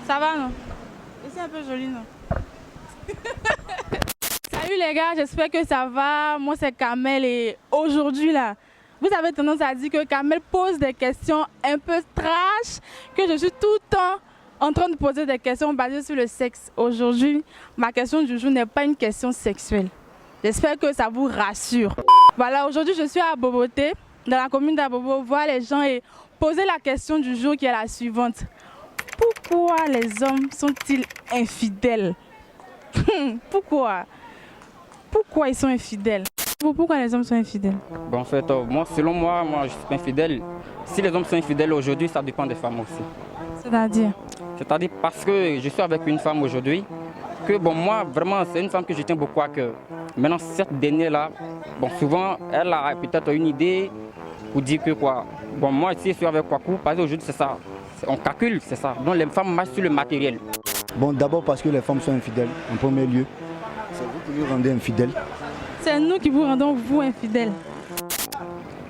Ça va, non? C'est un peu joli, non? Salut les gars, j'espère que ça va. Moi, c'est Kamel et aujourd'hui, là, vous avez tendance à dire que Kamel pose des questions un peu trash, que je suis tout le temps en train de poser des questions basées sur le sexe. Aujourd'hui, ma question du jour n'est pas une question sexuelle. J'espère que ça vous rassure. Voilà, aujourd'hui, je suis à Boboté, dans la commune d'Abobo, voir les gens et poser la question du jour qui est la suivante. Pourquoi les hommes sont-ils infidèles? Pourquoi? Pourquoi ils sont infidèles? Pourquoi les hommes sont infidèles? Bon, en fait, selon moi, je suis pas infidèle. Si les hommes sont infidèles aujourd'hui, ça dépend des femmes aussi. C'est-à-dire? C'est-à-dire parce que je suis avec une femme aujourd'hui, que bon, moi, vraiment, c'est une femme que je tiens beaucoup à cœur. Maintenant, cette dernière-là, bon, souvent, elle a peut-être une idée pour dire que quoi. Bon, moi, si je suis avec Kwaku, parce qu'aujourd'hui, c'est ça. On calcule, c'est ça. Donc, les femmes marchent sur le matériel. Bon, d'abord parce que les femmes sont infidèles, en premier lieu. C'est vous qui nous rendez infidèles. C'est nous qui vous rendons vous infidèles.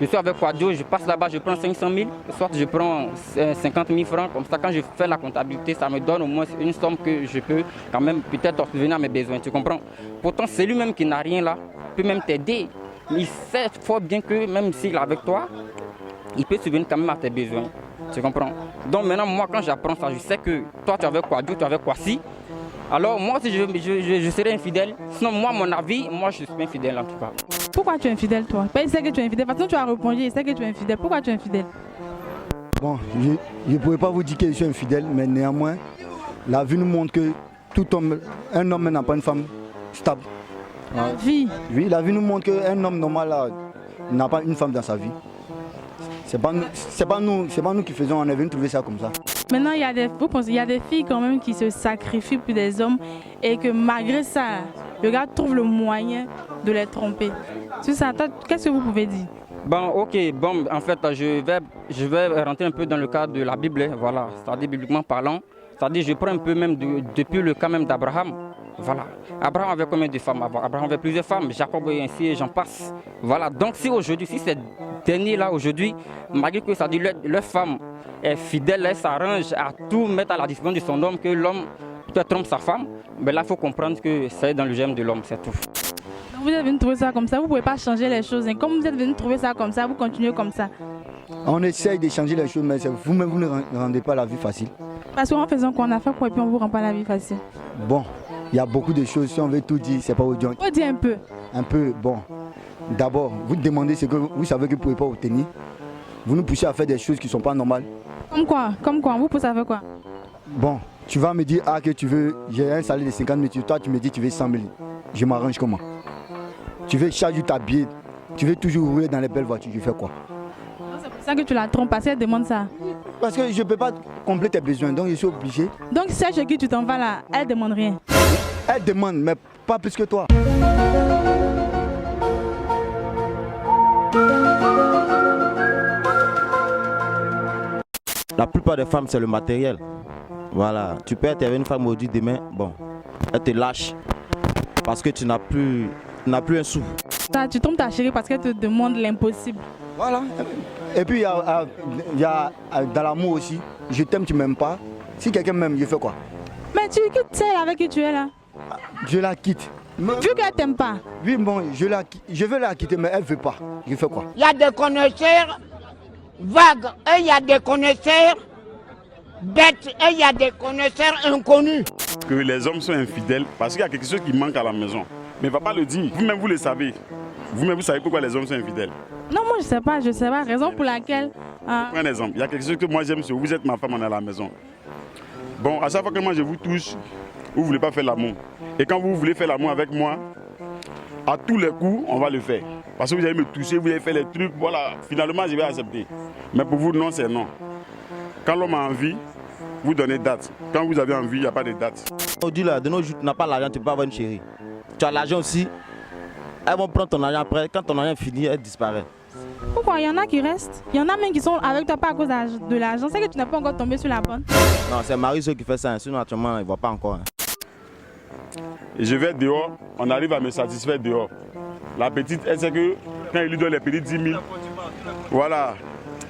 Je suis avec Quadio, je passe là-bas, je prends 500 000, soit je prends 50 000 francs. Comme ça, quand je fais la comptabilité, ça me donne au moins une somme que je peux quand même peut-être subvenir à mes besoins, tu comprends? Pourtant, c'est lui-même qui n'a rien là, peut même t'aider. Il sait fort bien que même s'il est avec toi, il peut subvenir quand même à tes besoins. Tu comprends? Donc maintenant, moi, quand j'apprends ça, je sais que toi, tu es avec Quadio, tu es avec Kwasi. Alors moi, si je serais infidèle, sinon moi, mon avis, moi, je suis infidèle en tout cas. Pourquoi tu es infidèle, toi? Il sait que tu es infidèle. Parce que tu as répondu, il sait que tu es infidèle. Pourquoi tu es infidèle? Bon, je ne pourrais pas vous dire que je suis infidèle, mais néanmoins, la vie nous montre que tout homme, un homme n'a pas une femme stable. La vie? Oui, la vie nous montre qu'un homme normal là, n'a pas une femme dans sa vie. C'est pas nous qui faisons, on est venu trouver ça comme ça. Maintenant, il y a des filles quand même qui se sacrifient pour des hommes et que malgré ça, le gars trouve le moyen de les tromper. C'est ça, qu'est-ce que vous pouvez dire? Bon, ok, bon, en fait, je vais rentrer un peu dans le cadre de la Bible, hein, voilà, c'est-à-dire bibliquement parlant. C'est-à-dire, je prends un peu même depuis le cas même d'Abraham. Voilà. Abraham avait combien de femmes? Abraham avait plusieurs femmes, Jacob et ainsi, j'en passe. Voilà. Donc, si aujourd'hui, si ces derniers-là, aujourd'hui, malgré que ça dit leur femme est fidèle, elle s'arrange à tout mettre à la disposition de son homme, que l'homme peut-être trompe sa femme, mais là, il faut comprendre que c'est dans le germe de l'homme, c'est tout. Donc, vous êtes venu trouver ça comme ça, vous ne pouvez pas changer les choses. Hein. Comme vous êtes venu trouver ça comme ça, vous continuez comme ça. On essaye de changer les choses, mais vous-même, vous ne rendez pas la vie facile. Parce qu'en faisant quoi, on a fait quoi et puis on ne vous rend pas la vie facile. Bon, il y a beaucoup de choses, si on veut tout dire, c'est pas audience. On dit un peu. Un peu, bon. D'abord, vous demandez ce que vous savez que vous ne pouvez pas obtenir. Vous nous poussez à faire des choses qui ne sont pas normales. Comme quoi? Comme quoi? On vous pousse à faire quoi? Bon, tu vas me dire que tu veux, j'ai un salaire de 50 000, toi tu me dis que tu veux 100 000. Je m'arrange comment? Tu veux chaque jour t'habiller, tu veux toujours rouler dans les belles voitures, je fais quoi? C'est pour ça que tu la trompes, parce qu'elle demande ça. Parce que je ne peux pas combler tes besoins, donc je suis obligé. Donc celle chez qui tu t'en vas là, elle demande rien. Elle demande, mais pas plus que toi. La plupart des femmes, c'est le matériel. Voilà, tu peux être avec une femme aujourd'hui, demain, bon, elle te lâche parce que tu n'as plus un sou. Tu trompes ta chérie parce qu'elle te demande l'impossible. Voilà. Et puis il y a dans l'amour aussi, je t'aime, tu m'aimes pas. Si quelqu'un m'aime, je fais quoi? Mais tu quittes celle avec qui tu es là. Je la quitte. Vu qu'elle t'aime pas. Oui, bon, je veux la quitter, mais elle veut pas. Je fais quoi? Il y a des connaisseurs vagues et il y a des connaisseurs bêtes et il y a des connaisseurs inconnus. Que les hommes sont infidèles parce qu'il y a quelque chose qui manque à la maison. Mais il ne va pas le dire. Vous-même, vous le savez. Vous-même, vous savez pourquoi les hommes sont infidèles. Non, moi, je sais pas. Raison pour laquelle... Prends un exemple. Il y a quelque chose que moi, j'aime sur vous. Vous êtes ma femme, on est à la maison. Bon, à chaque fois que moi, je vous touche, vous ne voulez pas faire l'amour. Et quand vous voulez faire l'amour avec moi, à tous les coups, on va le faire. Parce que vous allez me toucher, vous allez faire les trucs, voilà. Finalement, je vais accepter. Mais pour vous, non, c'est non. Quand l'homme a envie, vous donnez date. Quand vous avez envie, il n'y a pas de date. Aujourd'hui, là, de nos jours, tu n'as pas l'argent, tu peux pas avoir une chérie. Tu as l'argent aussi, elles vont prendre ton argent après. Quand ton argent est fini, elle disparaît. Pourquoi? Il y en a qui restent. Il y en a même qui sont avec toi pas à cause de l'argent. C'est que tu n'es pas encore tombé sur la bonne. Non, c'est Marie qui fait ça. Sinon, actuellement, il ne voit pas encore. Et je vais dehors, on arrive à me satisfaire dehors. La petite, elle sait que quand il lui donne les petits 10 000, voilà.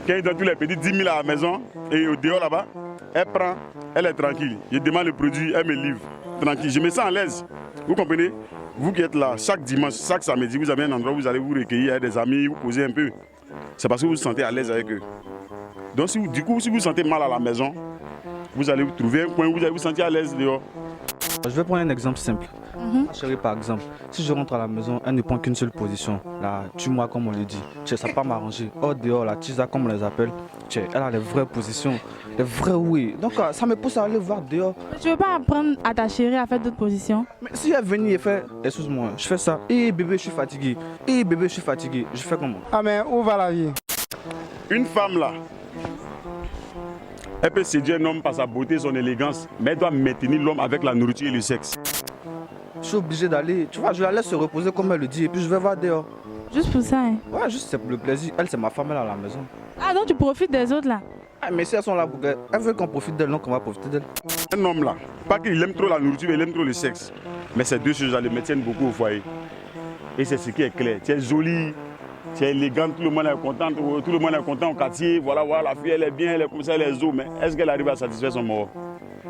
Quand il donne tous les petits 10 000 à la maison et au dehors là-bas, elle prend, elle est tranquille. Je demande le produit, elle me livre. Tranquille, je me sens à l'aise. Vous comprenez? Vous qui êtes là, chaque dimanche, chaque samedi, vous avez un endroit où vous allez vous recueillir avec des amis, vous poser un peu. C'est parce que vous vous sentez à l'aise avec eux. Donc si vous vous sentez mal à la maison, vous allez vous trouver un coin où vous allez vous sentir à l'aise dehors. Je vais prendre un exemple simple. Ma chérie, par exemple, si je rentre à la maison, elle ne prend qu'une seule position. Là, tue-moi comme on le dit. Ça ne va pas m'arranger. Hors dehors, la tisa comme on les appelle, elle a les vraies positions, les vrais oui. Donc ça me pousse à aller voir dehors. Mais tu veux pas apprendre à ta chérie à faire d'autres positions? Mais si elle vient et fait, excuse-moi, je fais ça. Eh bébé, je suis fatigué. Eh bébé, je suis fatigué. Je fais comment? Ah mais où va la vie? Une femme là, elle peut séduire un homme par sa beauté et son élégance, mais elle doit maintenir l'homme avec la nourriture et le sexe. Je suis obligé d'aller, tu vois, je la laisse se reposer comme elle le dit et puis je vais voir dehors. Juste pour ça, hein? Ouais, juste c'est pour le plaisir. Elle, c'est ma femme, elle est à la maison. Ah, donc tu profites des autres là? Ah, mais si elles sont là pour qu'elle, elle veut qu'on profite d'elle, donc on va profiter d'elle. Un homme là, pas qu'il aime trop la nourriture, il aime trop le sexe. Mais ces deux choses-là le maintiennent beaucoup au foyer. Et c'est ce qui est clair. Tu es jolie, tu es élégante, tout le monde est content, tout le monde est content au quartier. Voilà, voilà, la fille elle est bien, elle est comme ça, elle est zo, mais est-ce qu'elle arrive à satisfaire son mort?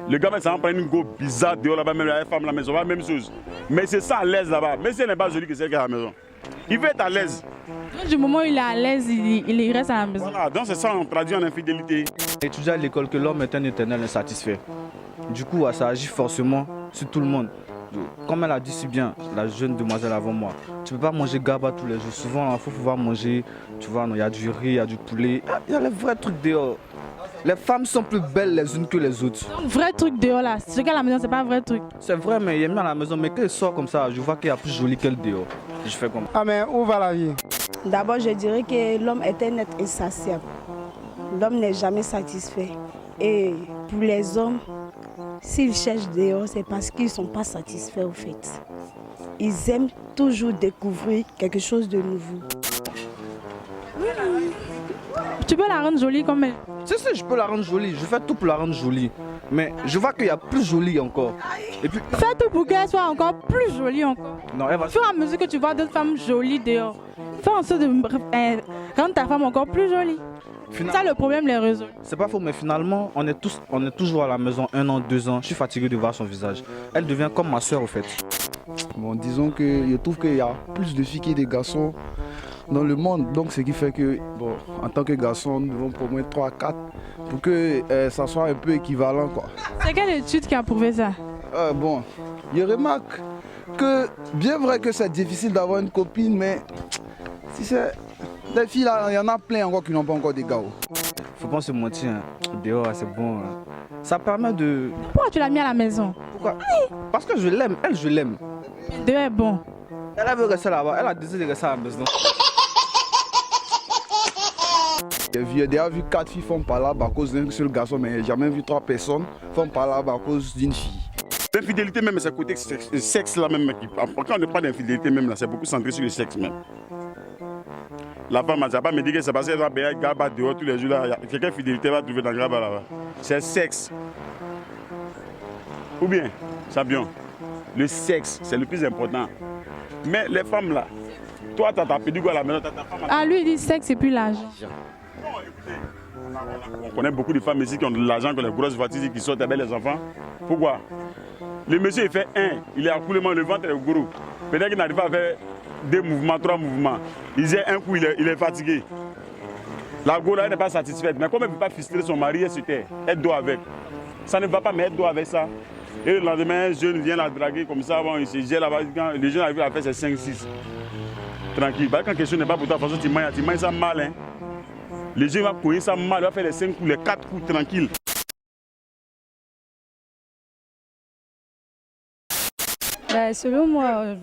Le gars, ça va prendre une go bizarre dehors là-bas, même la femme à la maison, la même chose. Mais c'est ça à l'aise là-bas. Mais si elle n'est pas jolie que celle qui est à la maison. Il veut être à l'aise. Du moment où il est à l'aise, il reste à la maison. Voilà, donc c'est ça, on traduit en infidélité. Étudier à l'école que l'homme est un éternel insatisfait. Du coup, ça agit forcément sur tout le monde. Comme elle a dit si bien, la jeune demoiselle avant moi, tu ne peux pas manger gaba tous les jours. Souvent, il faut pouvoir manger, tu vois, il y a du riz, il y a du poulet. Il y a les vrais trucs dehors. Les femmes sont plus belles les unes que les autres. Donc, vrai truc dehors là, ce qu'à la maison, c'est pas un vrai truc. C'est vrai, mais il est mis à la maison, mais quand il sort comme ça, je vois qu'il y a plus joli qu'elle dehors. Je fais comme. Ah mais où va la vie? D'abord, je dirais que l'homme est un être insatiable. L'homme n'est jamais satisfait. Et pour les hommes, s'ils cherchent dehors, c'est parce qu'ils ne sont pas satisfaits au fait. Ils aiment toujours découvrir quelque chose de nouveau. Tu peux la rendre jolie comme elle. Si, je peux la rendre jolie. Je fais tout pour la rendre jolie. Mais je vois qu'il y a plus jolie encore. Et puis. Fais tout pour qu'elle soit encore plus jolie encore. Non, elle va. Au fur et à mesure que tu vois d'autres femmes jolies dehors, fais en sorte de rendre ta femme encore plus jolie. C'est ça le problème, les réseaux. C'est pas faux, mais finalement, on est toujours à la maison 1 an, 2 ans. Je suis fatigué de voir son visage. Elle devient comme ma soeur au fait. Bon, disons que je trouve qu'il y a plus de filles que de garçons dans le monde. Donc, ce qui fait que, bon, en tant que garçon, nous devons au moins 3 à 4 pour que ça soit un peu équivalent, quoi. C'est quelle étude qui a prouvé ça? Bon, je remarque que, bien vrai que c'est difficile d'avoir une copine, mais si c'est des filles là, il y en a plein encore qui n'ont pas encore des gars. Faut pas se mentir, hein. Dehors, c'est bon. Hein. Ça permet de. Pourquoi tu l'as mis à la maison? Pourquoi? Parce que je l'aime, elle, je l'aime. Dehors est bon. Elle veut rester là-bas, elle a décidé de rester à la maison. J'ai déjà vu 4 filles font par là à cause d'un seul garçon, mais j'ai jamais vu 3 personnes font par là à cause d'une fille. L'infidélité même, c'est côté sexe là même. Quand on ne parle d'infidélité même là, c'est beaucoup centré sur le sexe même. La femme ne va pas me dire que c'est parce qu'elle va payer Gaba dehors tous les jours là. Quelqu'un fidélité va trouver dans Gaba là-bas. C'est sexe. Ou bien, Sabion, le sexe, c'est le plus important. Mais les femmes là, toi tu as ta pédigo à la maison, tu as ta femme à la maison. Ah, lui il dit sexe et puis l'argent. On connaît beaucoup de femmes ici qui ont de l'argent, qui ont des grosses voitures, qui sortent avec les enfants. Pourquoi? Le monsieur il fait il est à coulement, le ventre est gros. Peut-être qu'il n'arrive pas à faire 2 mouvements, 3 mouvements. Il dit un coup, il est fatigué. La go là, elle n'est pas satisfaite. Mais comme elle ne peut pas fister son mari, elle se tait. Elle doit avec. Ça ne va pas, mais elle doit avec ça. Et le lendemain, un jeune vient la draguer comme ça, bon, il se gèle là-bas. Quand le jeune arrive à faire ses 5-6. Tranquille. Quand question n'est pas pour toi, de toute façon, tu manges ça mal. Hein. Le jeune va courir ça mal, il va faire les 5 coups, les 4 coups tranquille. Selon moi,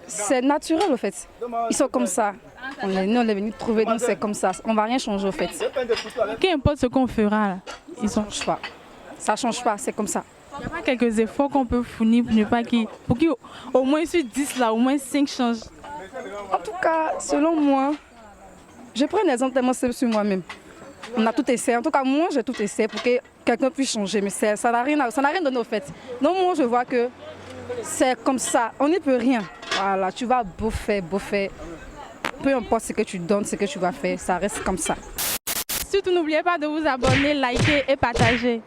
c'est naturel au fait. Ils sont comme ça. Nous, on est venus trouver, donc c'est comme ça. On ne va rien changer au fait. Qu'importe ce qu'on fera là, ils sont. Ça ne change pas, c'est comme ça. Il n'y a pas quelques efforts qu'on peut fournir pour ne pas pour qu'au moins sur 10 là, au moins 5 changent. En tout cas, selon moi, je prends un exemple tellement simple sur moi-même. On a tout essayé. En tout cas, moi, j'ai tout essayé pour que quelqu'un puisse changer. Mais ça n'a rien donné au fait. Donc moi, je vois que c'est comme ça. On n'y peut rien. Voilà, tu vas beau faire. Peu importe ce que tu donnes, ce que tu vas faire, ça reste comme ça. surtout, n'oubliez pas de vous abonner, liker et partager.